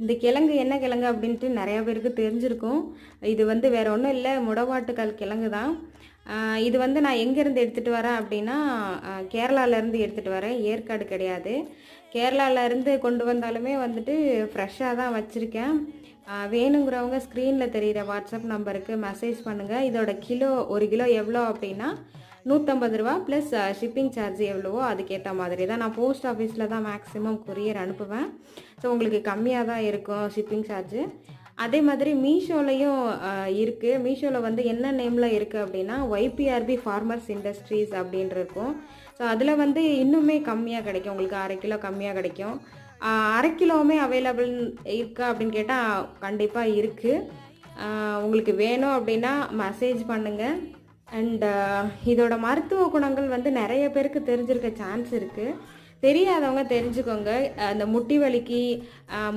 இந்த கிழங்கு என்ன கிழங்கு அப்படின்ட்டு நிறையா பேருக்கு தெரிஞ்சிருக்கும். இது வந்து வேற ஒன்றும் இல்லை, முடவாட்டுக்கால் கிழங்கு தான். இது வந்து நான் எங்கேருந்து எடுத்துகிட்டு வரேன் அப்படின்னா, கேரளாலேருந்து எடுத்துகிட்டு வரேன், ஏற்காடு கிடையாது. கேரளாலேருந்து கொண்டு வந்தாலுமே வந்துட்டு ஃப்ரெஷ்ஷாக தான் வச்சுருக்கேன். வேணுங்கிறவங்க ஸ்க்ரீனில் தெரிகிற வாட்ஸ்அப் நம்பருக்கு மெசேஜ் பண்ணுங்கள். இதோட கிலோ 1 கிலோ எவ்வளோ அப்படின்னா ரூ. 150 ப்ளஸ் ஷிப்பிங் சார்ஜ் எவ்வளவோ அதுக்கேற்ற மாதிரி தான். நான் போஸ்ட் ஆஃபீஸில் தான் மேக்ஸிமம் கொரியர் அனுப்புவேன். ஸோ உங்களுக்கு கம்மியாக தான் இருக்கும் ஷிப்பிங் சார்ஜு. அதே மாதிரி மீஷோலையும் இருக்குது. மீஷோவில் வந்து என்ன நேமில் இருக்குது அப்படின்னா YPRB ஃபார்மர்ஸ் இண்டஸ்ட்ரீஸ் அப்படின்ட்டு இருக்கும். ஸோ அதில் வந்து இன்னுமே கம்மியாக கிடைக்கும், உங்களுக்கு 1/2 கிலோ கம்மியாக கிடைக்கும். 1/2 கிலோவுமே அவைலபிள் இருக்கா அப்படின்னு கேட்டால் கண்டிப்பாக இருக்குது. உங்களுக்கு வேணும் அப்படின்னா மெசேஜ் பண்ணுங்கள். அண்ட் இதோட மருத்துவ குணங்கள் வந்து நிறைய பேருக்கு தெரிஞ்சிருக்க சான்ஸ் இருக்குது. தெரியாதவங்க தெரிஞ்சுக்கோங்க. அந்த முட்டி வலிக்கு